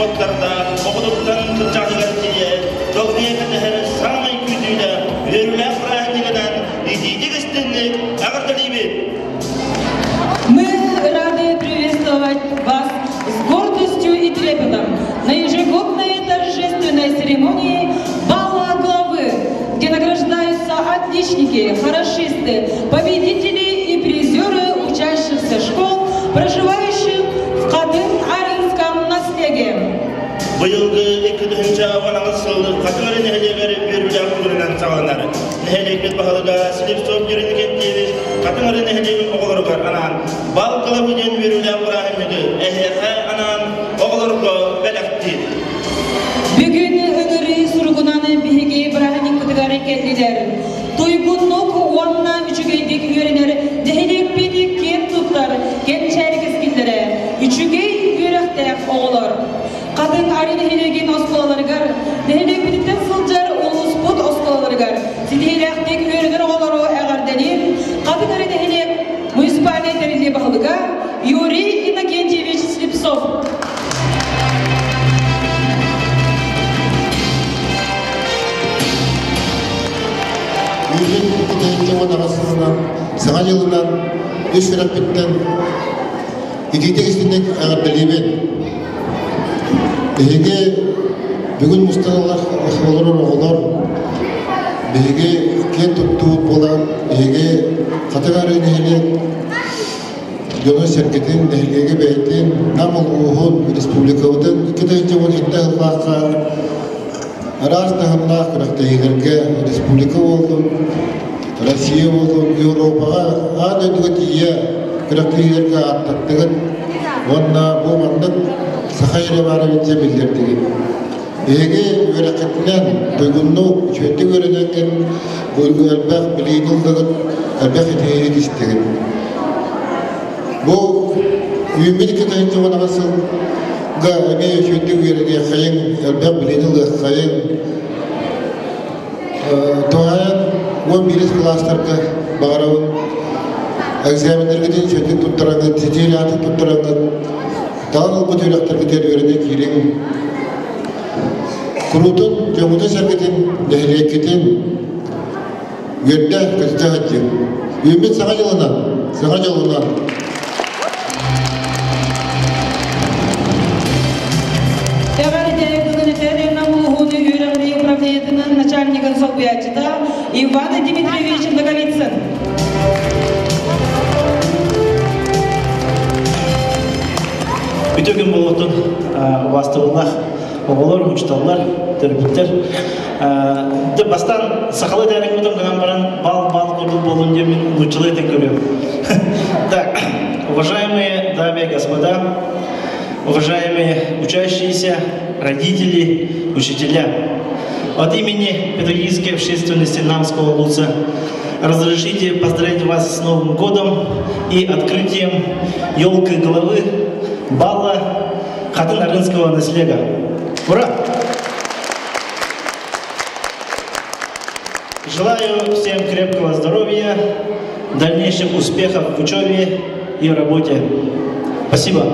Ortalıklarda okuduktan tutacaklar diye Doğruya kadar sağmayı kütüyle Verülen Kur'an-ı Идите, гостиник, Агарталибе. Мы рады приветствовать вас с гордостью и трепетом на ежегодной торжественной церемонии Бала главы, где награждаются отличники, хорошисты, победители и призеры учащихся школ, проживающих в Кадын-Аринском наследии. Быйылгы 2010 жылы катары нехелелери берүүлер курунан саганар. Нехелек баһалыга силип соп жүрүнген деби катары нехелеген оголор бар анан. Бал кылабыген берүүлер курагымды эхе анан оголорго белекти. Бүгүн өңүрү сургунаны биги Ибрахим кытыгар экендилер. Тойгуннук уанна үчүгейдик үйренер, нехелек бедик кен туттар, кен чәргизгиндере, үчүгей үйрөктек оголор. Kadın arın helegen oskolalarıgar, nehelek bitinden sılcar ulus bud oskolalarıgar. Sidilektik öğrenir oğları eğer denir, kadın arın helek müzbane derinde bağlıga, Yuri Innokentyevich Slipsov. Yüzün kutayıncaman arasından, sana yılından, üç fırak bitten, idide istinek eğer delibin. Беге бүгін мұстаналар олар оғылар беге кен тұттуып болан беге қатығар өнелек жоны сәркетін нәлгеге бәйтін намыл ұғын республикаудың кедайынша ол етті ғылаққа арастағынлақ күрақта егерге республика болдым Россия болдым Европаға ады өтігі тие күрақта егерге аттаттығын онна бұл мандық Сахайры бары бітсе білдердігі. Еге өрәкетінен тойгунну чөтті өріненген әлбәқ білейділдігін, әлбәқ етейі кестігін. Бұл үйімбеді кетайын жоғын ағасылға әме чөтті өріне қайын, әлбәқ білейділді қайын. Тоғайын 11 кластарға бағарауын, экзамендергеден чөтті тұттыраңын, тетелі аты тұттыраңын, Dağıl bu tüylekler gider öğrene kirin. Kurutun, cemute sergetin, nehliyeketin, yönde kızıca hacı. Ümit sana yoluna. Начальником Солбиачита Ивана Дмитриевича Наговицын. Бүтөгін болуқтың бастығылақ оғылар, ұчталар, тәрбіттер. Бастан сақалы дәрің бұдым ғынан баран бал көрділ болуын демен лучылы етен көрем. Так, уважаемые дамы и господа, уважаемые учащиеся, родители, учителя, от имени педагогической общественности Намского ЛУЦа разрешите поздравить вас с Новым годом и открытием елкой головы Бала Кадын-Арынского наследия. Ура! Желаю всем крепкого здоровья, дальнейших успехов в учебе и работе. Спасибо.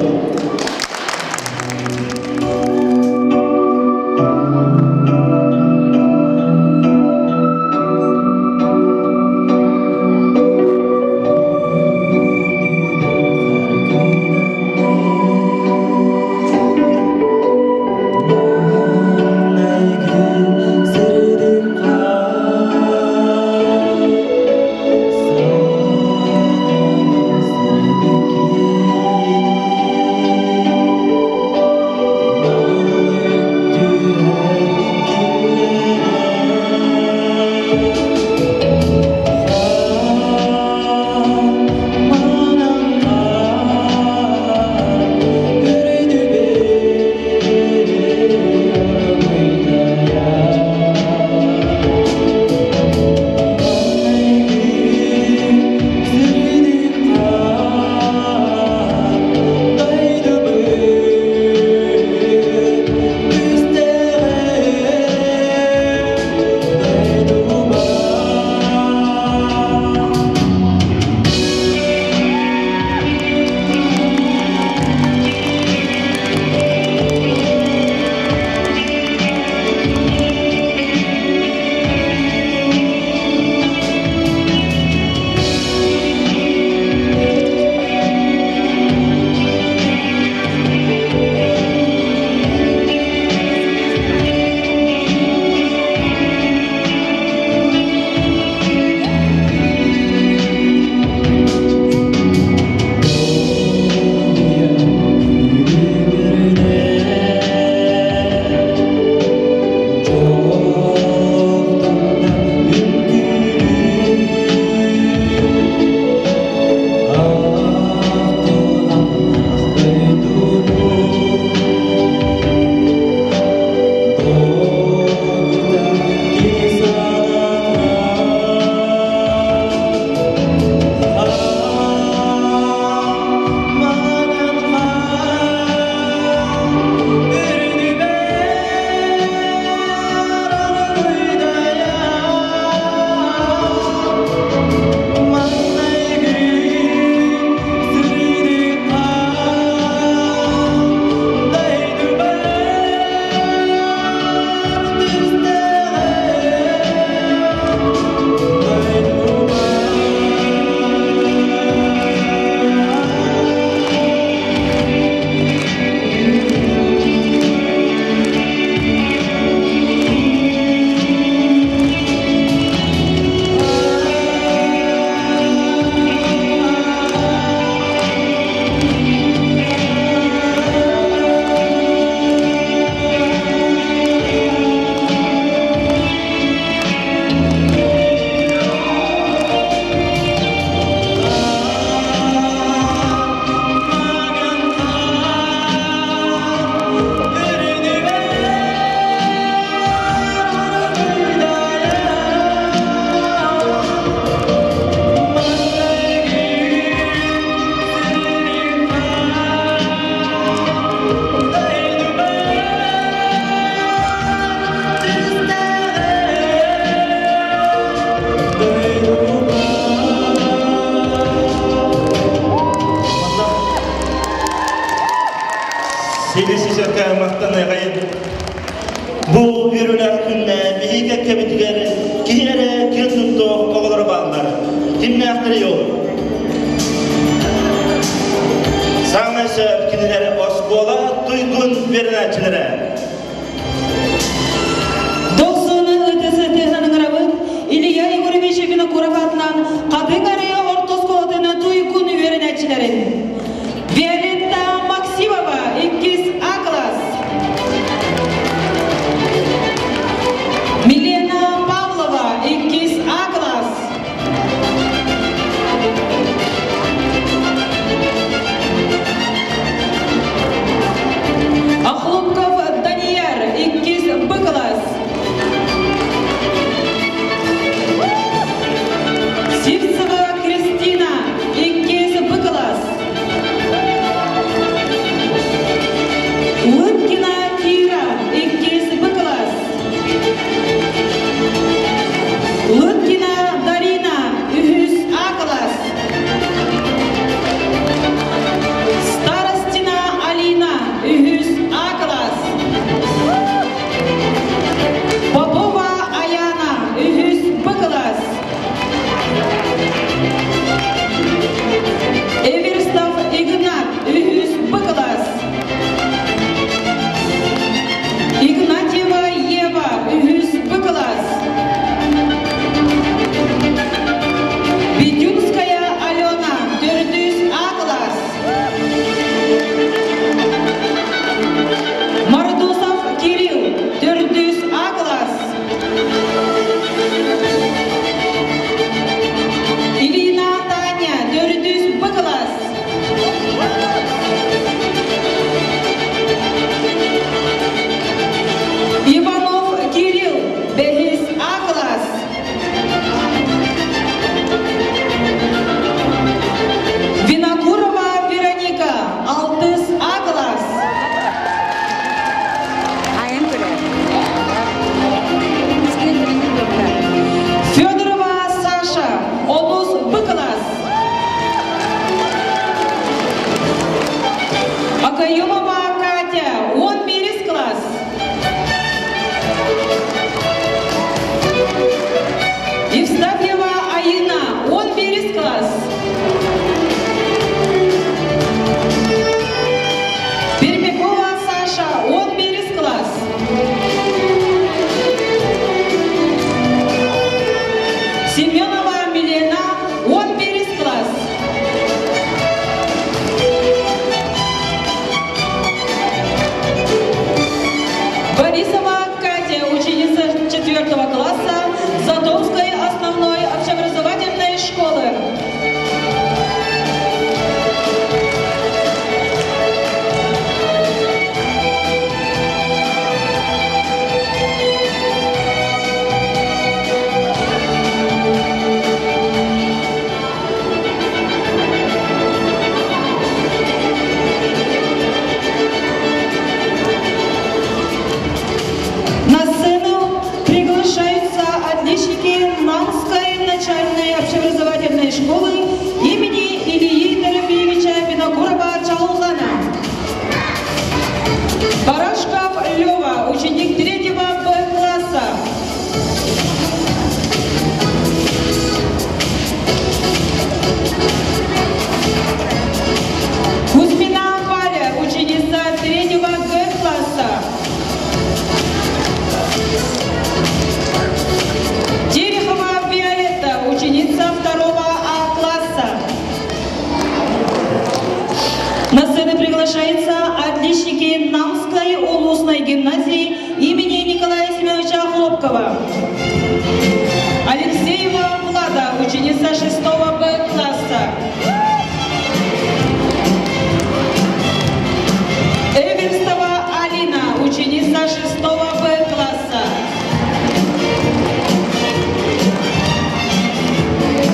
Seyirciler maktana gayet bu virüler günde bihiga kebitger kiyere kiyotupto oğulları bağlar. Kimne aktırı yok. Sağmaysa kidileri osbola duygun verençilere. Doksunu ötesi tehanın rabı İliya Igor Meşevina Kurafatlan Kadıgaraya Ortoskovatına duygun verençilerin. Violetta Maksimova, ikiz A klas. Milena Pavlova, ikiz A klas. Akhlupkov Daniyar, ikiz B klas. Sivtseva Kristina, ikiz B klas. Лыткина Кира, ikiz B klas. Лыткина Дарина, ühüz A klas. Starostina Alina, ühüz A klas. Popova Ayana, ühüz B klas. Everstov Ignat, ühüz B klas. Игнатьева Ева, ühüz B klas. Бедюнская Алена, 400 A klas. Мордусов Кирилл, 400 A klas. Илина Таня, 400 B klas. Иванов Кирилл, 500 A klas. Винокурова Вероника, 600 A klas. Федорова Саша, 30 B klas. Акаемова Катя, 11 klas. Евстафьева Аина, 11 klas. Пермякова Саша, 11 klas. Семенова Милена, 11 klas. Борисова Катя, ученица 4 класса Задонской основной общеобразовательной школы. На сцену приглашаются отличники Нанской начальной общеобразовательной школы имени Ильи Дорофеевича Винокурова Чалухана. Барашков Лева, ученик 3 Б класса. Кузьмина Валя, ученица 3 Г класса. Терехова Виолетта, ученица 2 А класса. На сцену приглашаются отличники Намской улусной гимназии имени Николая Семеновича Хлопкова. Алексеева Влада, ученица 6 Б класса. Эверстова Алина, ученица 6 Б класса.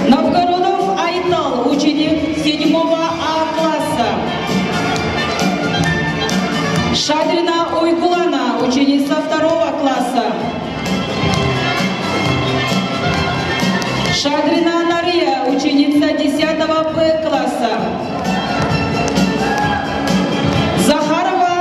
Новгородов Айтал, ученик 7 А класса. Шадрина Уйгулана, ученица 2 класса. Шадрина Нария, ученица 10 Б класса. Захарова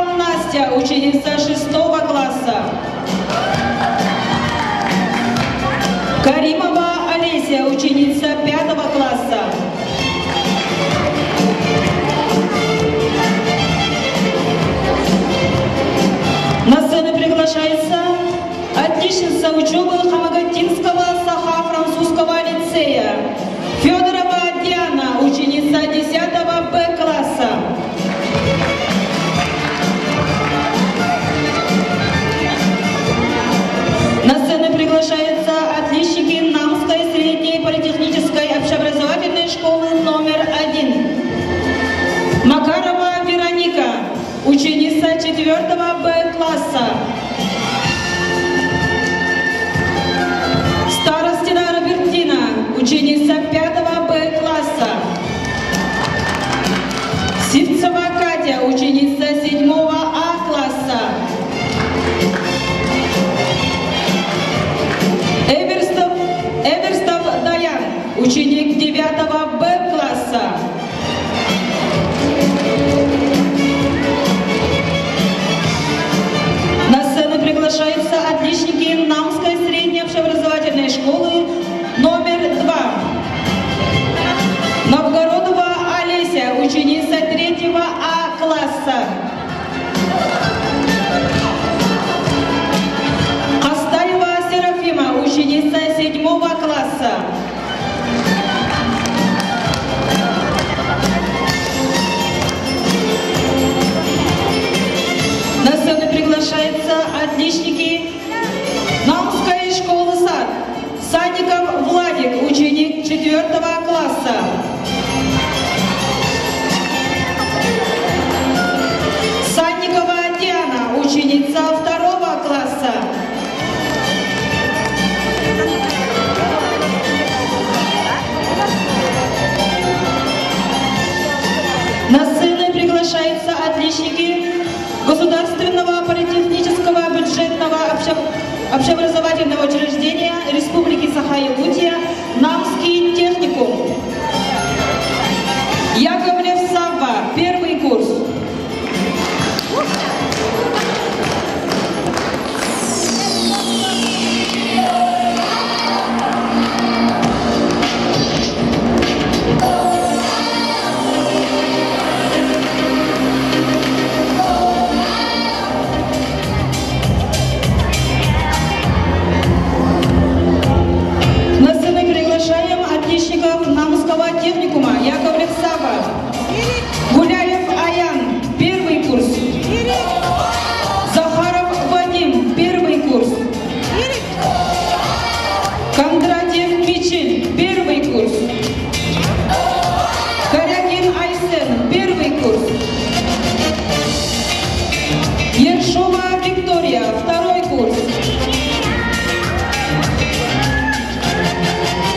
учебы Хамагатинского Саха-французского лицея. Федорова Диана, ученица 10 Б класса. На сцену приглашаются отличники Намской средней политехнической общеобразовательной школы номер 1. Макарова Вероника, ученица 4 Б класса. Старостина Робертина, ученица 5 Б класса. Сивцева Катя, ученица 7 А класса. Эверстов Даян, ученик 9 Б класса. На сцену приглашаются отличники Намской средней общеобразовательной школы номер 2. Новгородова Олеся, ученица 3 А класса. Костаева Серафима, ученица 7 класса. На сцену приглашаются отличники Намской школы сад. Садиков Владик, ученик 4 класса. Санникова Диана, ученица 2 класса. На сцену приглашаются отличники Государственного политехнического бюджетного общеобразовательного учреждения Республики Саха-Якутия Намский техникум. Яковлев Савва, 1 курс. На сцену приглашаем отличников Намского техникума Яковлев Сава. Гуляев Аян, 1 курс. Захаров Вадим, 1 курс. Кондратьев Мичель, 1 курс. Корякин Айсен, 1 курс. Ершова Виктория, 2 курс.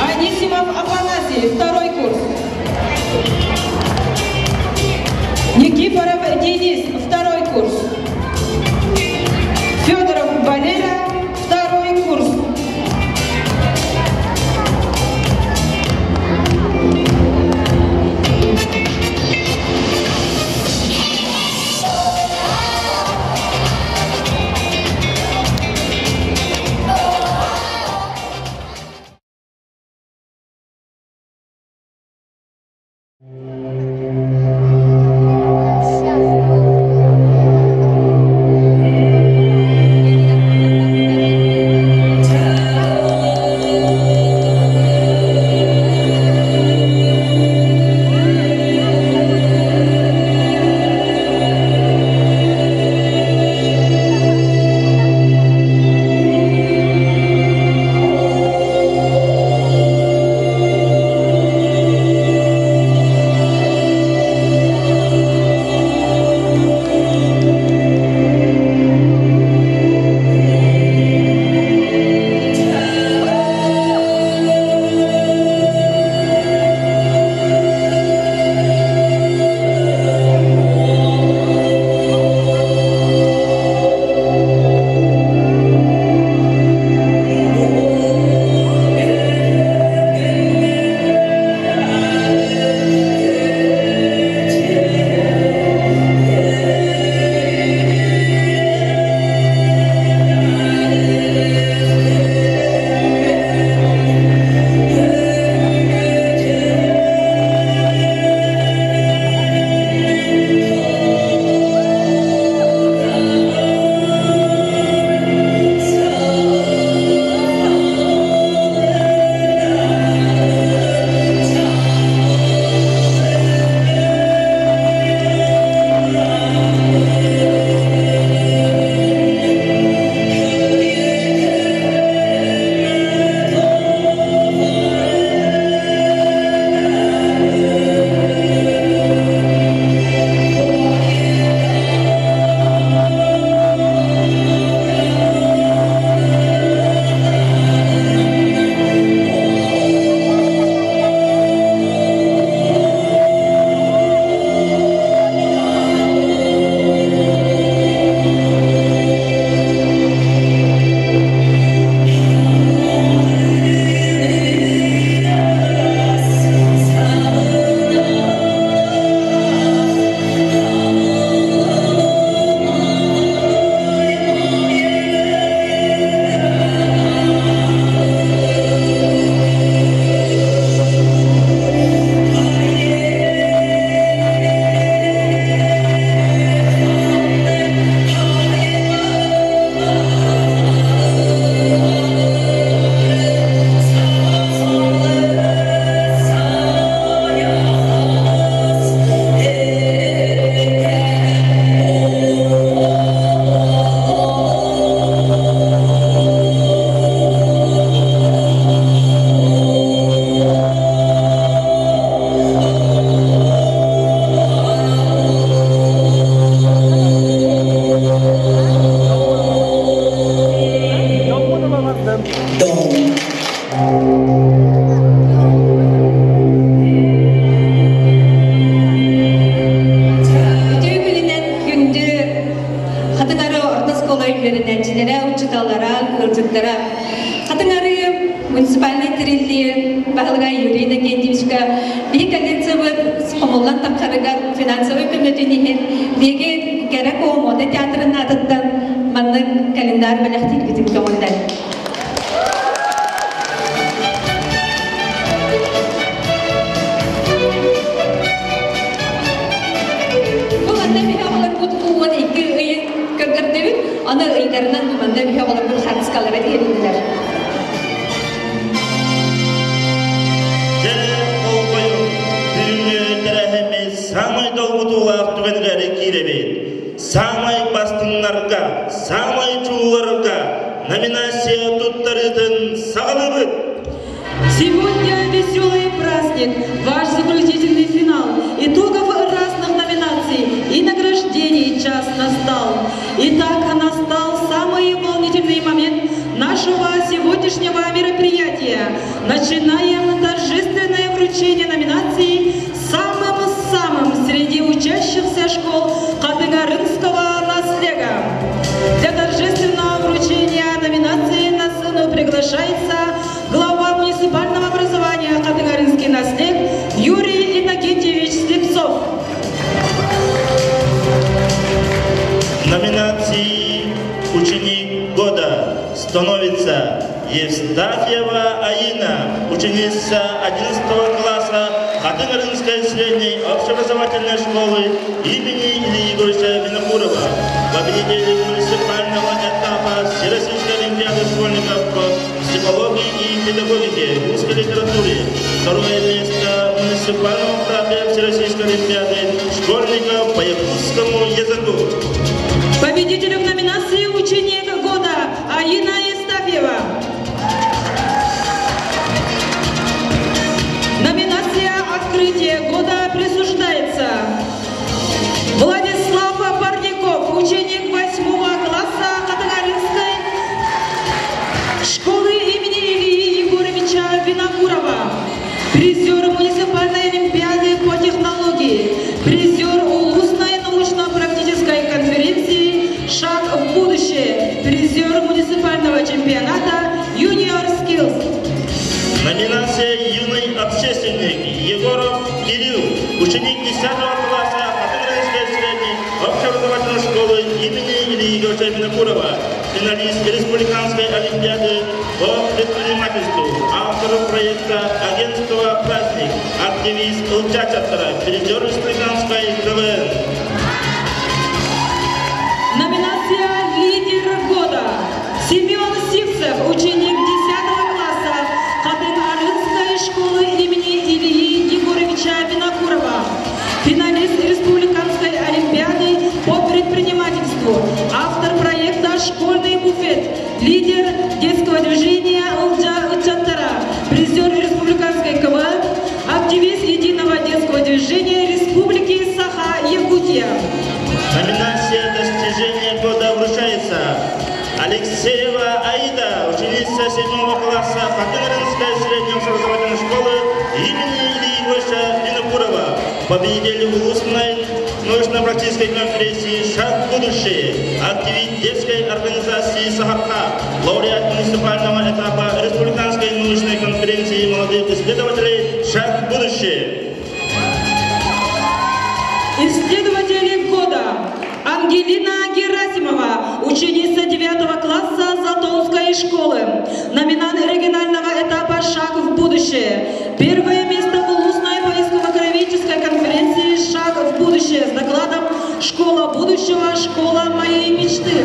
Анисимов Афанасий, 2 курс. Никифоров Денис, 2 курс. Федоров Валерия, 2 курс. öğrenençilere, uçutalara, kılcıklara. Katınarı municipalny триллиен бағылға Юрийна Кендивичка бей каденцевы комуллан таққарыға финансовый көмөтүнен беге керек оңода театрын атыттан манны календар бәләхтил битик көңілден. Бұл анда бейе олар бұд қуын екі үйін көргірдебін, аны үйдерінен бұманда бейе олар бұд қатысқалары дегенілдер. Самый долгутулақ түгенгәрі киребет. Самый бастыңларға, самый чуларға номинация туттарытын сағылыбыт. Сегодня веселый праздник, ваш заключительный финал. Итогов разных номинаций и награждений час настал. Итак, настал самый волнительный момент нашего сегодняшнего мероприятия. Начинаем торжественное вручение номинаций самым среди учащихся школ Катыгарынского наследия. Для торжественного вручения номинации на сцену приглашается глава муниципального образования Катыгарынский наслед Юрий Иннокентьевич Слепцов. Номинацией «Ученик года» становится Евстафьева Аина, ученица 11 класса Катыгарынской средней общеобразовательной школы имени Ильи Егоровича Винокурова, победитель муниципального этапа Всероссийской олимпиады школьников по психологии и педагогике, русской литературе, второе место в муниципальном этапе Всероссийской олимпиады школьников по якутскому языку. Победителем номинации «Ученик года» Аина Евстафьева. Номинация «Открытие года» присуждается Владислав Парников, ученик 8 класса Катыгарынской школы имени Ильи Егоровича Винокурова, призер муниципальной олимпиады по технологии, призер Улусной научно-практической конференции «Шаг в будущее», призер муниципального чемпионата «Юниор Skills». Номинация «Юный общественник» Егоров Кирилл, ученик 10 класса Катыгарынской средней общеобразовательной школы имени Ильи Егоровича Винокурова, финалист Республиканской олимпиады по предпринимательству, автор проекта агентства «Праздник», активист Лчачатара, призер Республиканской КВН. Номинация «Лидер года» Семен Сивцев, ученик 10 класса Катыгарынской школы имени Ильи Егоровича Винокурова, финалист Республиканской олимпиады по предпринимательству, автор проекта «Школьный буфет», лидер детского движения Лчаттара, призер Республиканской КВН, активист единого детского движения Республики Саха-Якутия. Номинация «Достижение года» вручается Алексеева Аида, ученица 7 класса Катыгарынской средней общеобразовательной школы имени Ильи Егоровича Винокурова, победитель Улусной научно-практической конференции «Шаг в будущее», активист детской организации «Сахарка», лауреат муниципального этапа Республиканской научной конференции молодых исследователей «Шаг в будущее». Исследователи года Ангелина Герасимова, ученица 9 класса Затонской школы, номинант регионального этапа «Шаг в будущее». Первое место в Улусной поисково-краеведческой конференции «Шаг в будущее» с докладом «Школа будущего. Школа моей мечты».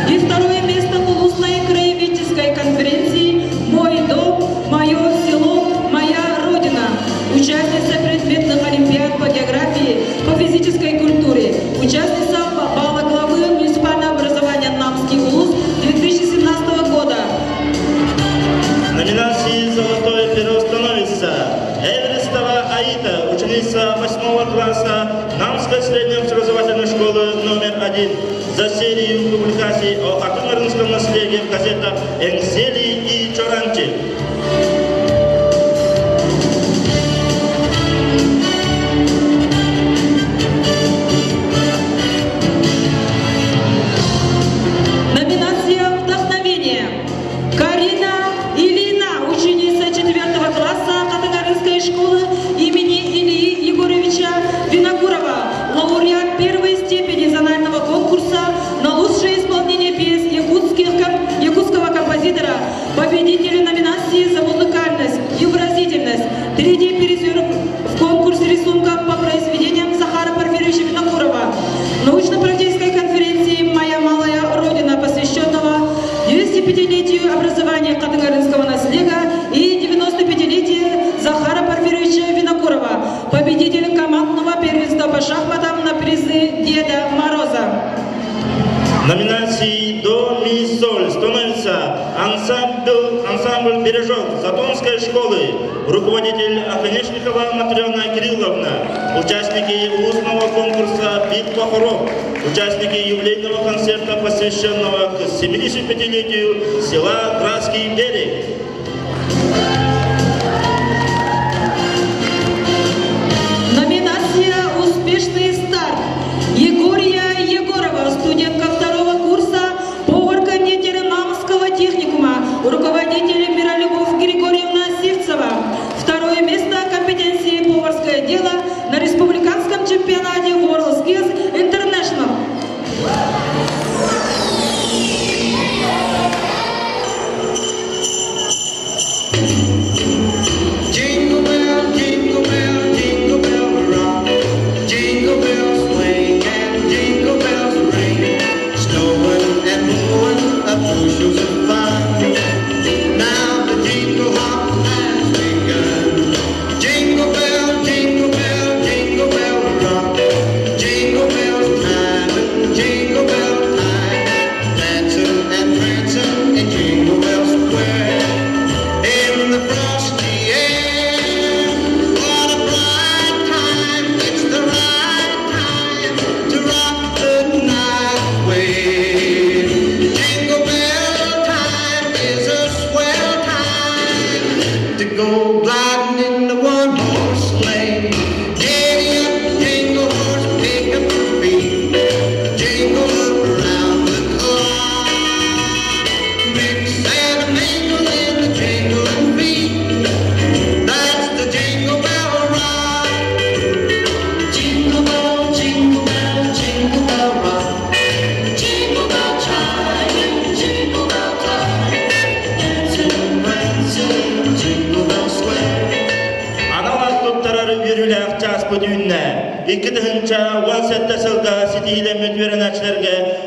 И второе место в Улусной краеведческой конференции «Мой дом, мое село, моя родина». Участница предметных олимпиад по географии, по физической культуре. Участница бала главы муниципального образования Намский Улус 2017 года. Номинации «Золотое перо» становится Эверестова Аида, ученица 8 класса Намской средней общеобразовательной школы номер 1 за серию публикаций о Катыгарынском наследии в газетах «Энзели» и «Чоранчик». Номинация Номинацией «До ми соль» становится ансамбль «Бережок» Затонской школы, руководитель Аханешникова Матрена Кирилловна, участники устного конкурса «Битва хоров», участники юбилейного концерта, посвященного к 75-летию села Градский берег. Номинация «Успешный старт». Егория Егорова, студентка второго курса, повар-кондитер Мамского техникума, руководитель Миролюбовь Григорьевна Сивцева. Второе место компетенции поварское дело на республиканском чемпионате WorldSkills International.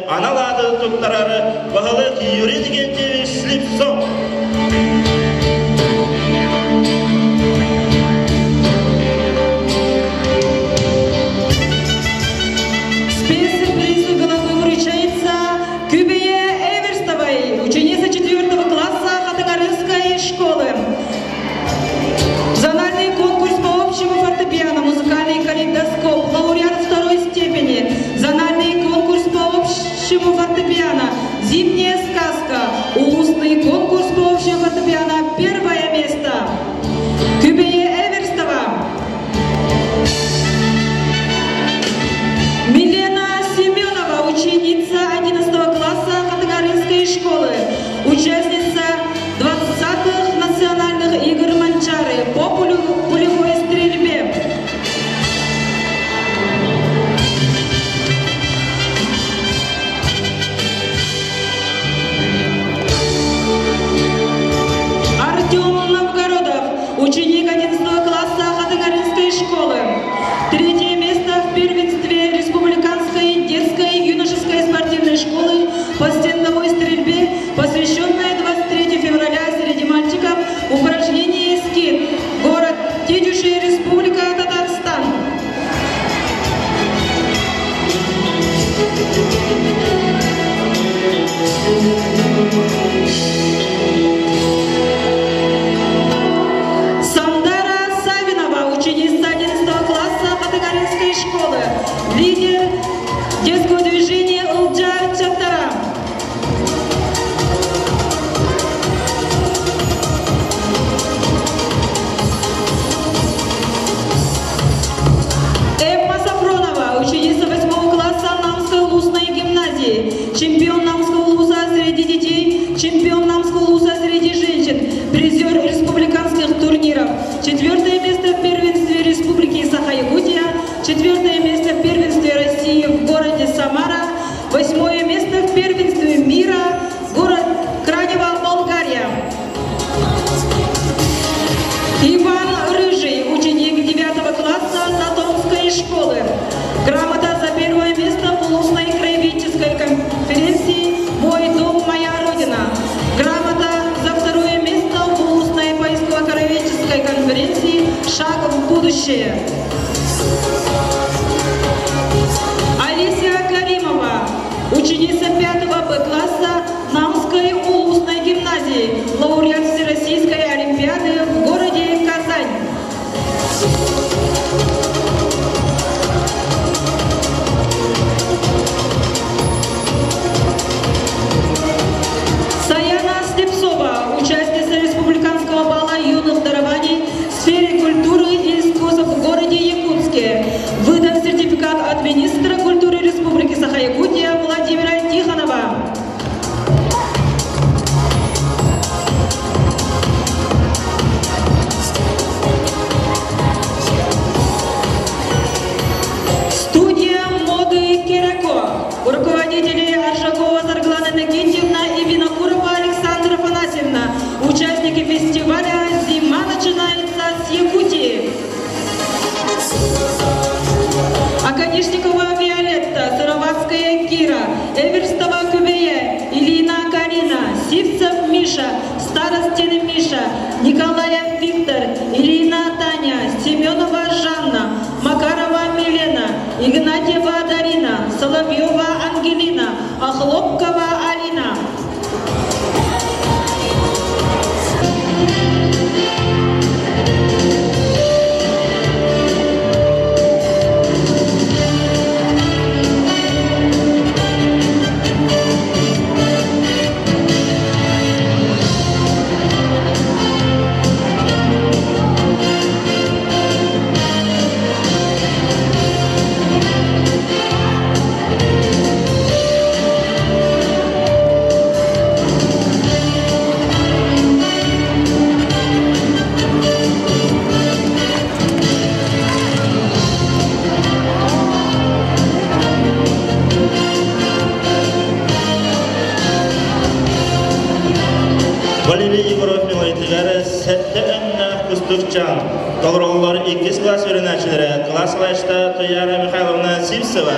Аналады туттарары бағалы юри деген тевик слипсо. Спецприз головы вручается Кюбее Эверстовой, ученица 4 класса Хатагарынской школы. Зональный конкурс по общему фортепиано, музыкальный калейдоскоп, лауреат 2-й степени. Зональный конкурс по общему фортепиано, зимняя сказка, устный конкурс по общему фортепиано, 1-е место. Кюбее Эверстова. Милена Семенова, ученица 11 класса Хатагарынской школы, участница 20-х национальных игр Манчары по пулевой стрельбе. Артем Новгородов, ученик 11 класса Хатагарынской школы. 3-е место в первенстве Республиканской детской юношеской спортивной школы по стендовой стрельбе, посвященной 23 февраля среди мальчиков упражнение «Скид», город Тетюши, Республика Татарстан. Сандара Савинова, ученица 11 класса Хатагарынской школы, лидер детского движения «Улджар Чаттара». Эмма Сафронова, ученица 8 класса Намской улусной гимназии, чемпион Намского улуса среди детей, чемпион Намского улуса среди женщин, призер республиканских турниров, 4-е место в первенстве Республики Саха-Якутия, 4-е место в первенстве России в городе Самара, 8-е место в первенстве мира, город Кранева, Болгария. Иван Рыжий, ученик 9 класса Затонской школы. Грамота за 1-е место в улусной краеведческой конференции «Мой дом, моя родина». Грамота за 2-е место в улусной поисково-краеведческой конференции «Шаг в будущее». Алисия Каримова, ученица 5 Эверстова Кубея, Илина Карина, Сивцев Миша, Старостин Миша, Николаев Виктор, Ирина Таня, Семенова Жанна, Макарова Милена, Игнатьева Дарина, Соловьева Ангелина, Охлопкова Алина. Валерий Егоров милайтыгары сәтті әнна Кустовчан. Толырғылар 2 класс өрінәчілері. Класс лайшта Тояра Михайловна Сивцева.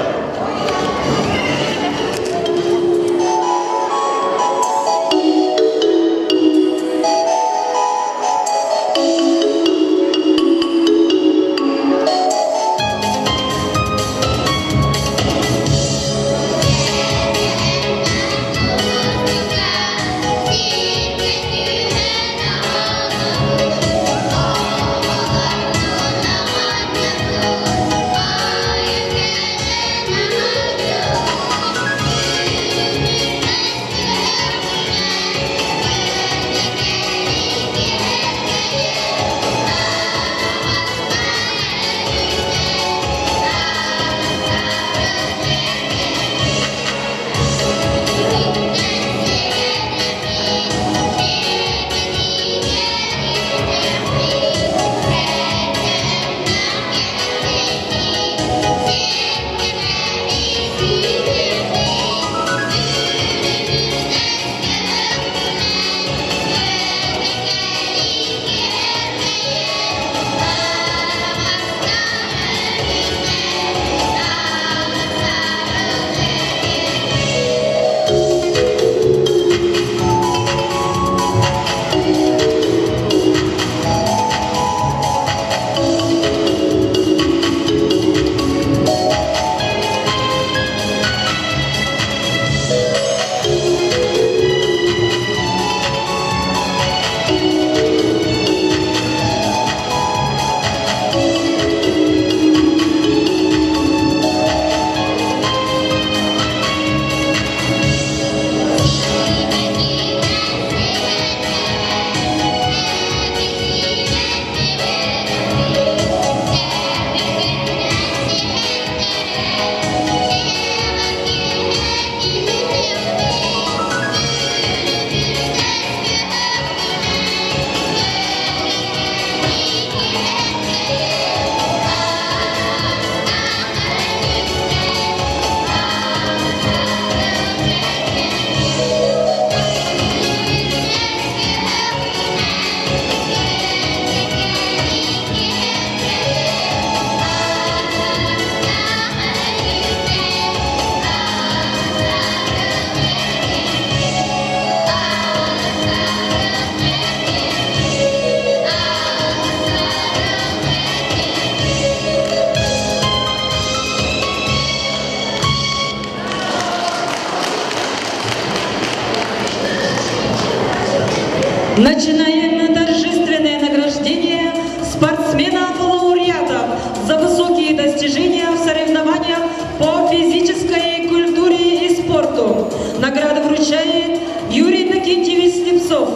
Начинаем торжественное награждение спортсменов-лауреатов за высокие достижения в соревнованиях по физической культуре и спорту. Награду вручает Юрий Накентьевич Слепцов.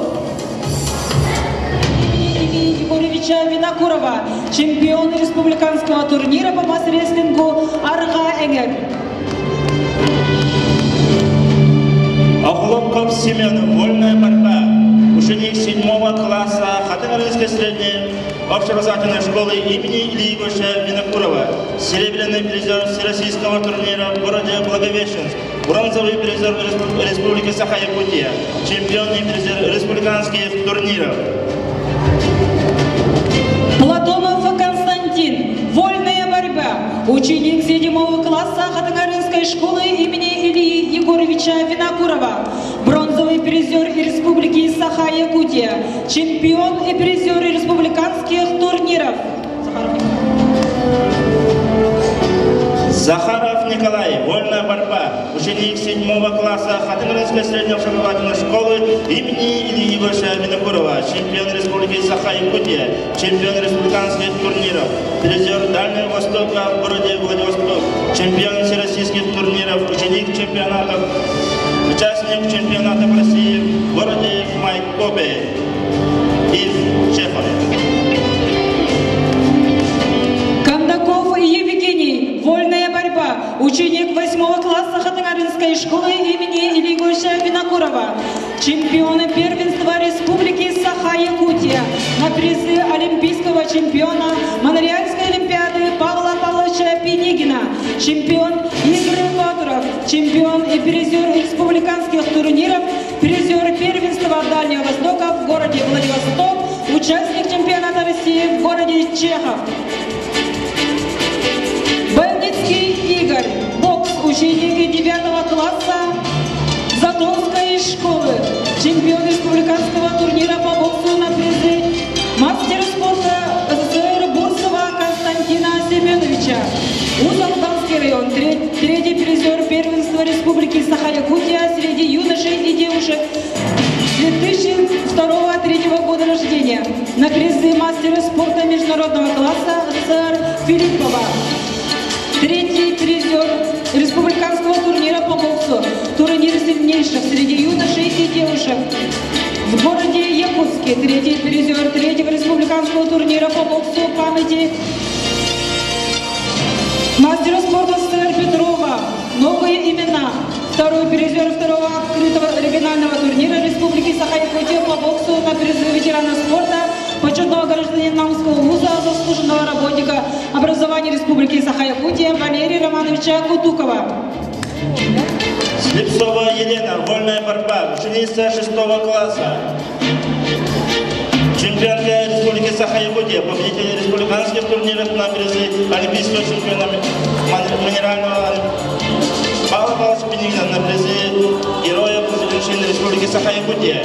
Егоровича Винокурова, чемпион республиканского турнира по масс-рестлингу Арга-Энгер. Охлопков Семен, вольная борьба. Ученик 7 класса Хатынрынской средней общеобразовательной школы имени Ильи Егоровича Винокурова. Серебряный призер всероссийского турнира в городе Благовещенск. Бронзовый призер Республики Саха-Якутия. Чемпион и призер республиканских турниров. Платонов Константин. Вольная борьба. Ученик 7 класса Хатынрынской школы имени Ильи Егоровича Винокурова, бронзовый призер Республики Саха-Якутия, чемпион и призер республиканских турниров. Захаров Николай, вольная борьба, ученик 7 класса Хатынрынской средней общеобразовательной школы имени Ильи Егоровича Винокурова, чемпион Республики Саха-Якутия, чемпион республиканских турниров, призер Дальнего Востока в городе Владивосток, чемпион всероссийских турниров, ученик чемпионатов, участник чемпионатов России в городе Майкопе и в Чехове. Вольная борьба. Ученик 8 класса Хатынрынской школы имени Ильи Егоровича Винокурова. Чемпионы первенства Республики Саха-Якутия. На призы олимпийского чемпиона Монреальской олимпиады Павла Павловича Пенигина. Чемпион Игорь Батуров. Чемпион и призер республиканских турниров. Призер первенства Дальнего Востока в городе Владивосток. Участник чемпионата России в городе Чехов. Игорь, бокс, ученик 9 класса Затонской школы, чемпион республиканского турнира по боксу на призы, мастер спорта СССР Бурцева Константина Семеновича, Узалданский район, третий призер первенства Республики Саха-Якутия среди юношей и девушек 2002-2003 года рождения, на призы мастера спорта международного класса СССР Филиппова. Третий призер республиканского турнира по боксу, турнир сильнейших среди юношей и девушек в городе Якутске. Третий призер третьего республиканского турнира по боксу памяти мастера спорта СССР Петрова. Новые имена. Второй призер второго открытого регионального турнира Республики Саха-Якутия по боксу на призы ветерана спорта, почетного гражданина Наумского вуза, заслуженного работника образования Республики Саха-Якутия Валерия Романовича Кутукова. Слепцова Елена, вольная борьба, ученица 6 класса. Чемпионка Республики Саха-Якутия, победитель республиканских турниров на призы олимпийского чемпиона минерального Павла Павловича Пенигина на призы Героя Конституции Республики Саха-Якутия.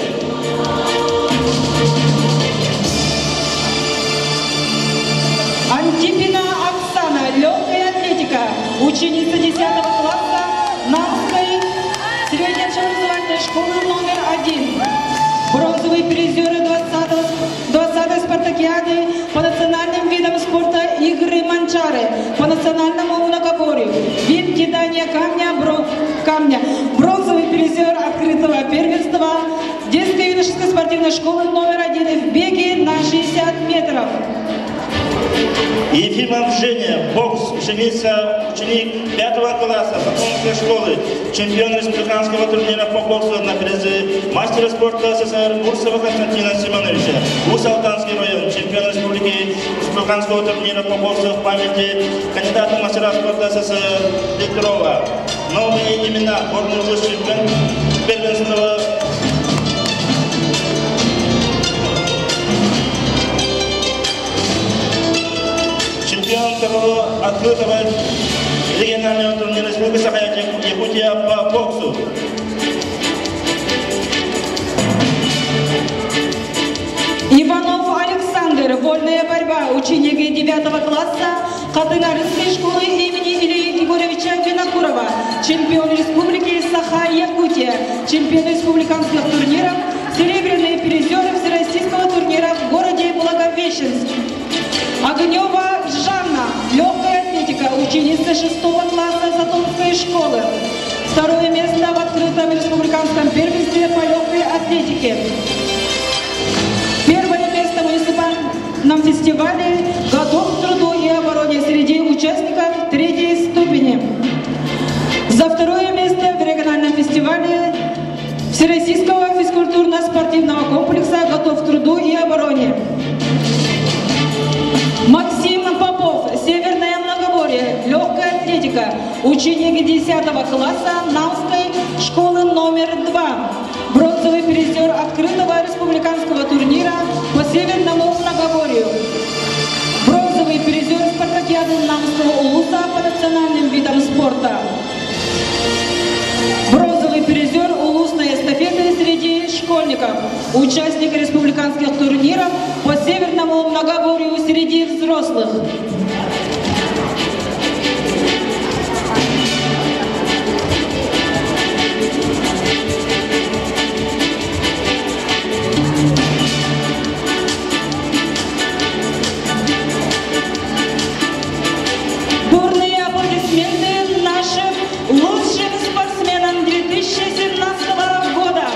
Антипина Оксана, легкая атлетика, ученица 10 класса Наумской средней общеобразовательной школы номер 1. Бронзовый призер 20-й спартакиады по национальным видам спорта игры манчары, по национальному многоборью, вид кидания камня, бронзовый призер открытого первенства детской юношеской спортивной школы номер 1 в беге на 60 метров. Ефимов Женя, бокс, ученик 5 класса Затонской школы, чемпион республиканского турнира по боксу на призы мастера спорта СССР Бурцева Константина Семеновича, Узалданский район, чемпион республиканского турнира по боксу в памяти кандидата мастера спорта СССР Петрова. Новые имена, горный вуз, чемпион первенства второго открытого регионального турнира Республики Саха-Якутия по боксу. Иванов Александр, вольная борьба, ученик 9 класса Хатынрынской школы имени Ильи Егоровича Винокурова, чемпион Республики Саха-Якутия, чемпион республиканских турниров, серебряные призеры всероссийского турнира в городе Благовещенск. Огнева Жанна, легкая атлетика, ученица 6 класса Затонской школы. Второе место в открытом республиканском первенстве по легкой атлетике. Первое место в муниципальном фестивале «Готов к труду и обороне» среди участников 3-й ступени. За второе место в региональном фестивале Всероссийского физкультурно-спортивного комплекса «Готов к труду и обороне». Максим Попов, Северное Многоборье, легкая атлетика, ученик 10 класса Наумской школы номер 2, бронзовый призер открытого республиканского турнира по Северному Многоборью, бронзовый призер спартакиады Наумского улуса по национальным видам спорта, бронзовый призер участник республиканских турниров по северному многоборью среди взрослых. Бурные аплодисменты нашим лучшим спортсменам 2017 года.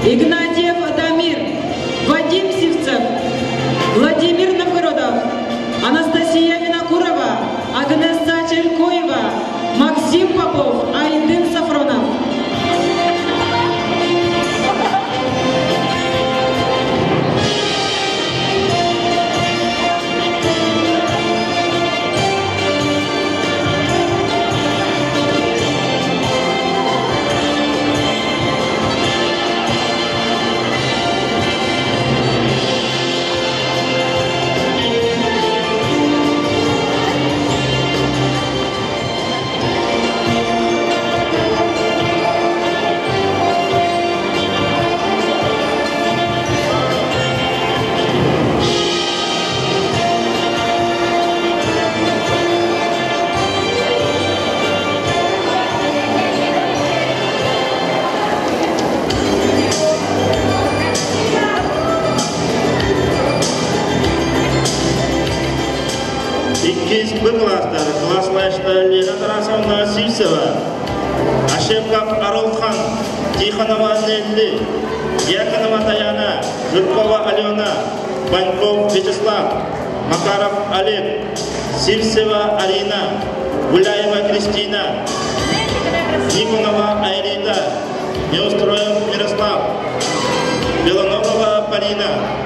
Игнатьев Дамир, Вадим Сивцев, Владимир Новгородов, Анастасия Винокурова, Агнесса Черкоева, Максим Попов, Айдын Сафронов. Б класстар, класслашта Лена Тарасовна Сивцева, Ашевков Арулхан, Тихонова Нелли, Дьяконова Таяна, Жиркова Алена, Баньков Вячеслав, Макаров Олег, Сивцева Арина, Гуляева Кристина, Никонова Айрида, Неустроев Мирослав, Белоногова Полина.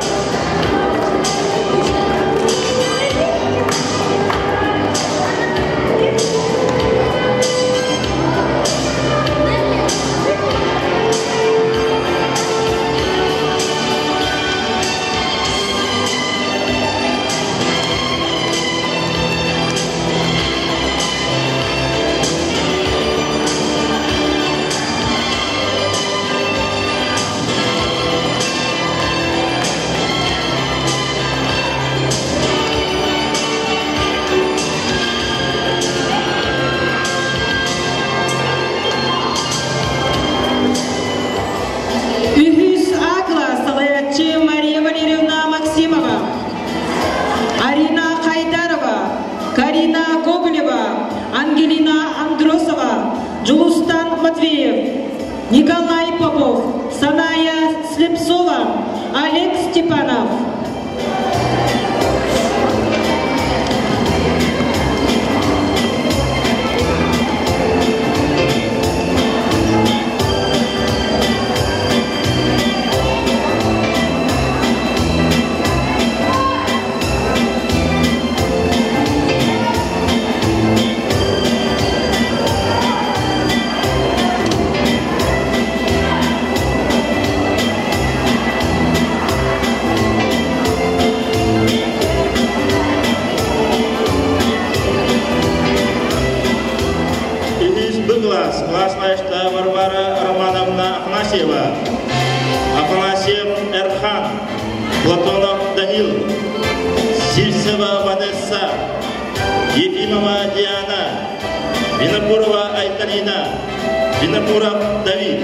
Николай Попов, Саная Слепцова, Олег Степанов. Класслашта Варвара Романовна Афанасьева, Афанасьев Эрхан, Платонов Данил, Сивцева Ванесса, Ефимова Диана, Винокурова Айталина, Винокуров Давид.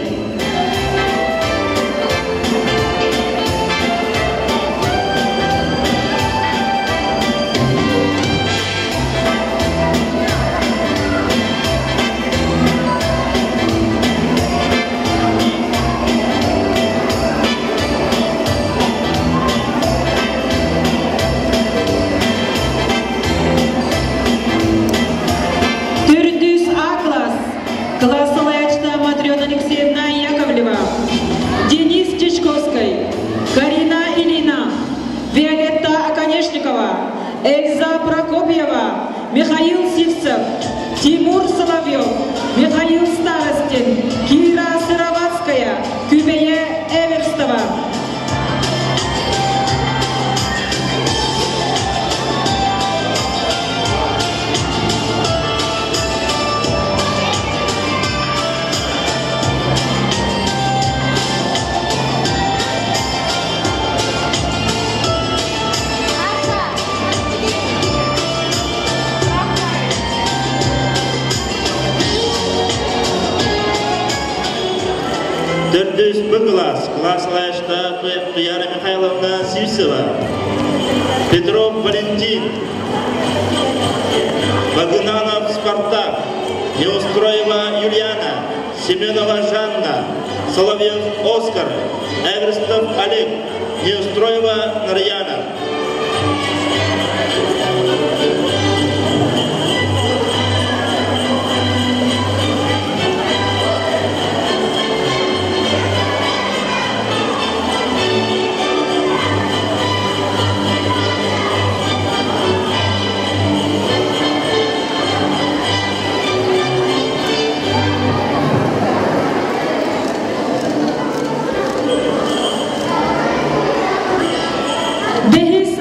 Классовая Матрена Алексеевна Яковлева, Денис Чичковский, Карина Илина, Виолетта Оконечникова, Эльза Прокопьева, Михаил Сивцев, Тимур Соловьев, Михаил Старостин, Кира Сыроватская, Кюбея Эверстова. Төрдүс Б класс, класслашта Туяра Михайловна Сивцева, Петров Валентин, Багунанов Спартак, Неустроева Юлиана, Семенова Жанна, Соловьев Оскар, Эверстов Олег, Неустроева Нарьяна. Дехис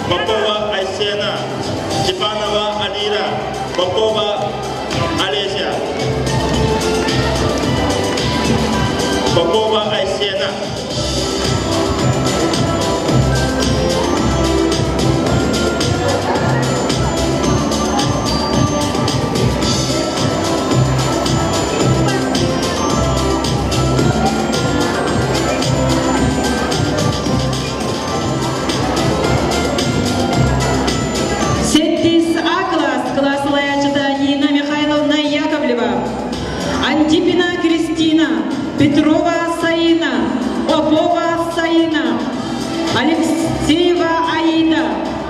Попова Айсена, Степанова Алира, Попова Олеся. Попова Айсена. Антипина Кристина, Петрова Саина, Попова Саина, Алексеева Аида,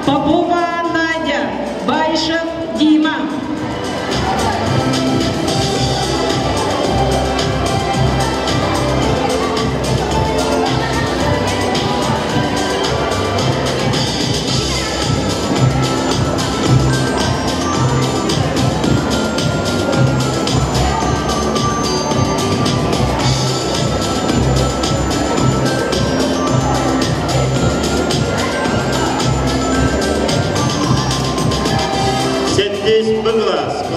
Попова Надя, Байшев Дима.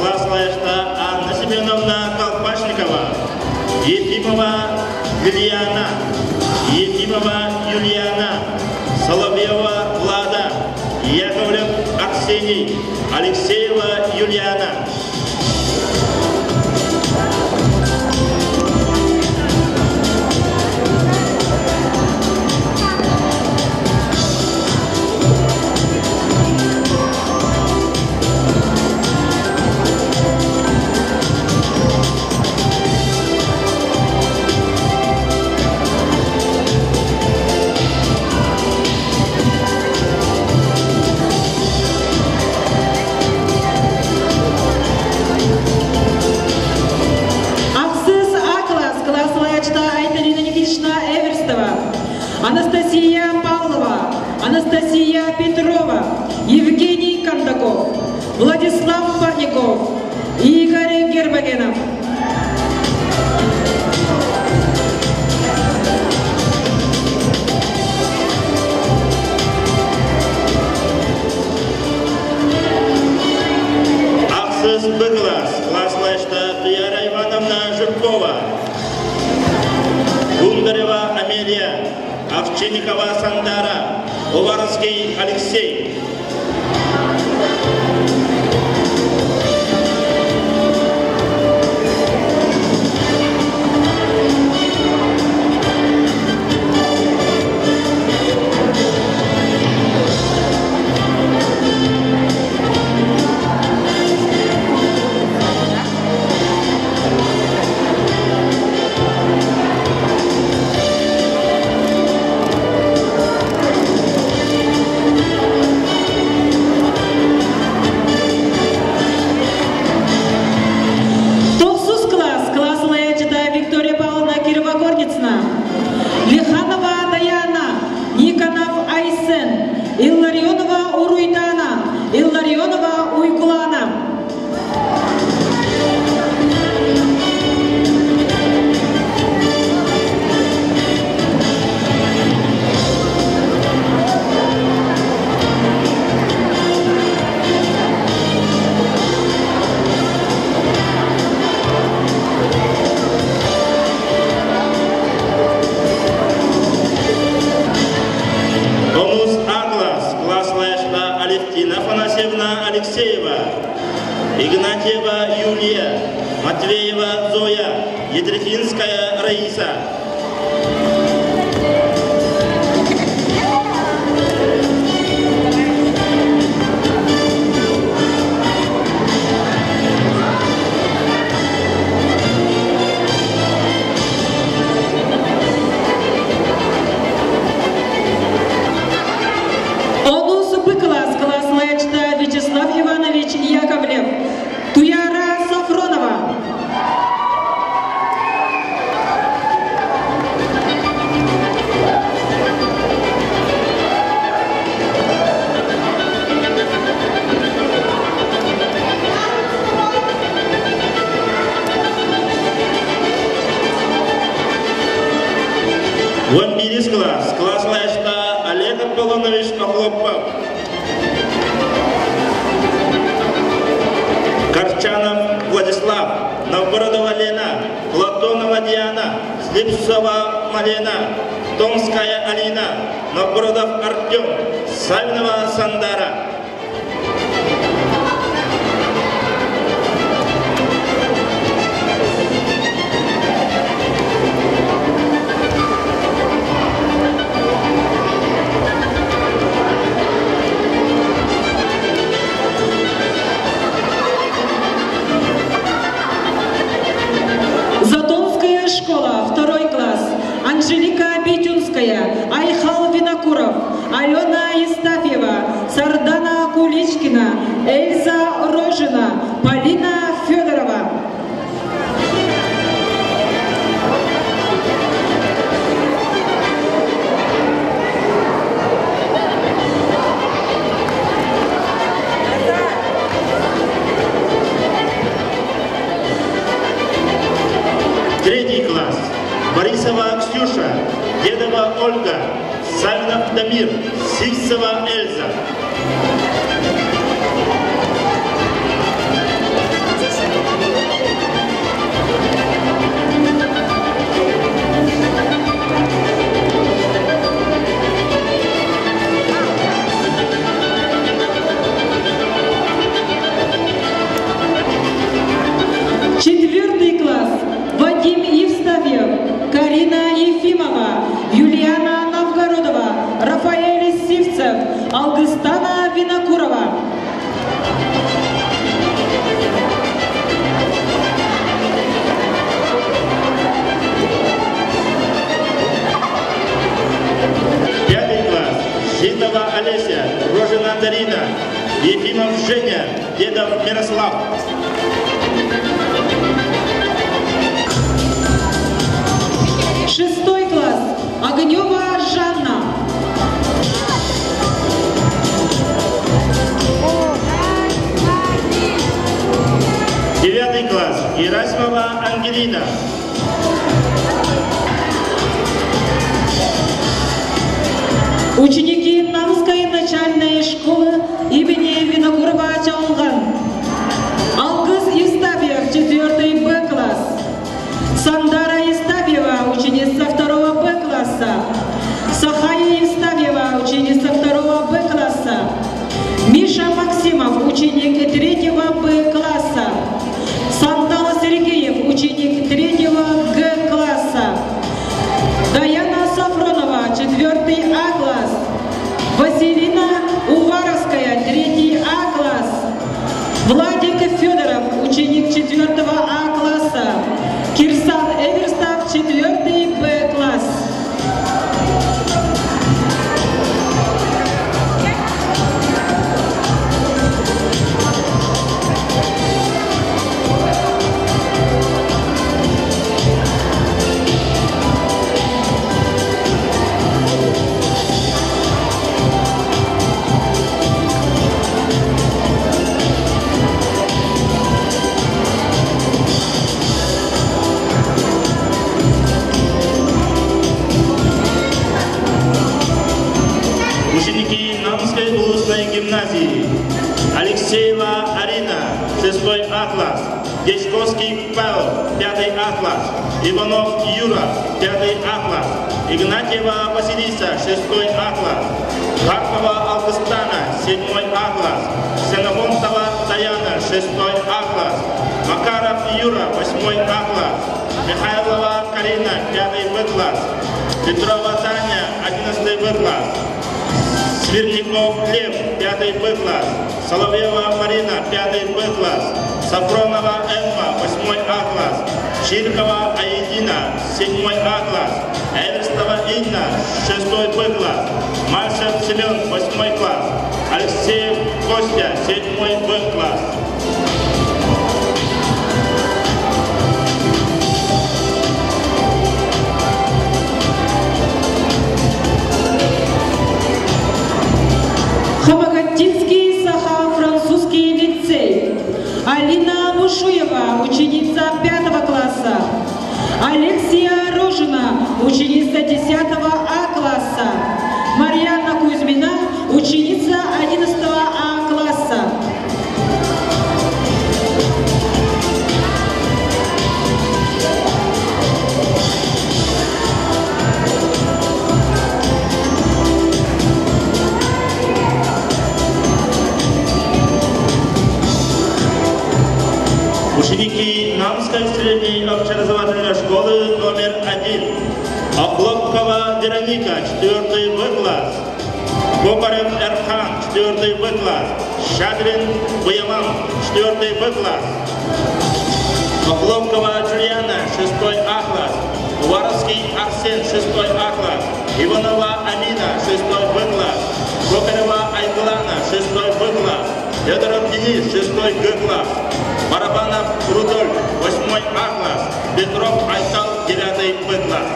Класс лайшта Анна Семеновна Колпашникова, Ефимова Лилиана, Ефимова Юлиана, Соловьева Влада, Яковлев Арсений, Алексеева Юлиана. Анастасия Павлова, Анастасия Петрова, Евгений Кондаков, Владислав Парников, Игорь Гербагенов. Аксис Б-класс, класс лайшта Туяра Ивановна Жиркова, Гундарева Амелия, Овчинникова Сандара, Уварский Алексей. Лиханова Даяна, Никонов Айсен, Илларионова Уруйдана, Илларионова Уйкулана. Алексеева, Игнатьева Юлия, Матвеева Зоя, Едрихинская Раиса. Вячеслав Иванович Яковлев, Туяра Сафронова. Класс лайшта Олег Аполлонович Охлопов, Слепцова Малена, Томская Алина, Новгородов Артем, Савинова Сандара. Затонская школа, 2 класс. Анжелика Битюнская, Айхал Винокуров, Алена Истафьева, Сардана Куличкина, Эльза Рожина, Полина Федорова. Третий класс. Борисова Ксюша, Дедова Ольга, Савинов Дамир, Сивцева Эльза. Четвертый класс. Вадим Евстафьев, Карина Ефимова, Юлиана Новгородова, Рафаэль Сивцев, Алгыстана Винокурова. Пятый класс. Житова Олеся, Рожина Дарина, Ефимов Женя, Дедов Мирослав. Шестой класс. Огнева Жанна. Девятый класс. Герасимова Ангелина. Ученики Намской начальной школы имени Винокурова Чонган. Алгыз Истафьев, 4 Б класс. Сандара Истафьева, ученица 2 Б класса. Сахая Истафьева, ученица 2 Б класса. Миша Максимов, ученик 3 Б класса. Сантал Сергеев, ученик 3 Г класса. Даяна Сафронова, 4 А класс. Василина Уваровская, 3 А класс. Владик Федоров, ученик 4 А класса. Кирсан Эверстов, 4 Б класс. Ученики Намской областной гимназии. Алексеева Арина, 6 А класс. Дечковский Павел, 5 А класс. Иванов Юра, 5 А класс. Игнатьева Василиса, 6 А класс. Карпова Августана, 7 А класс. Ксенофонтова Даяна, 6 А класс. Макаров Юра, 8 А класс. Михайлова Карина, 5 Б класс. Петрова Таня, 11 Б класс. Сверняков Лев, 5 Б класс. Соловьева Марина, 5 Б класс. Сафронова Эмма, 8 А класс. Чиркова Аидина, 7 А класс. Эверстова Инна, 6 Б класс. Мальцев Семен, 8 класс. Алексеев Костя, 7 Б класс. Хабагатинский Саха французский лицей. Алина Мушуева, ученица 5 класса. Алексия Рожина, ученица 10 А класса. Марьяна Кузьмина, ученица 11 А класса. Ученики Намской средней общеобразовательной школы номер 1. Охлопкова Вероника, 4 Б класс. Кокарев Эрхан, 4 Б класс. Шадрин Баямам, 4 Б класс. Охлопкова Джульяна, 6 А класс. Воровский Арсен, 6 А класс. Иванова Амина, 6 Б класс. Кокарева Айглана, 6 Б класс. Федоров Денис, 6 Г класс. Барабанов Рудольф, 8 А класс. Петров Айтал, 9 Б класс.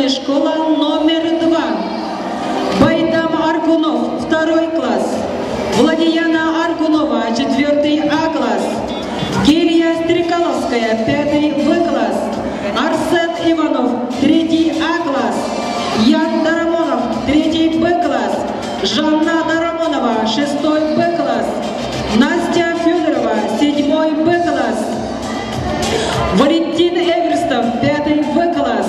Школа номер 2. Байдам Аргунов, 2 класс. Владияна Аргунова, 4 А класс. Гелия Стрекаловская, 5 В класс. Арсен Иванов, 3 А класс. Ян Дарамонов, 3 Б класс. Жанна Дарамонова, 6 Б класс. Настя Федорова, 7 Б класс. Валентин Эверстов, 5 В класс.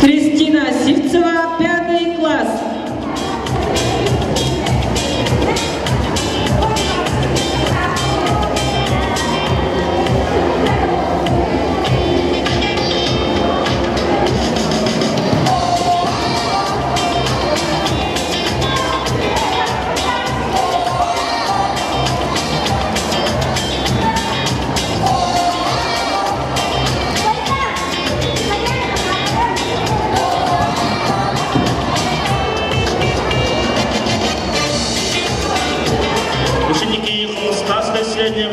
Кристина Сивцева, 5 класс. Средней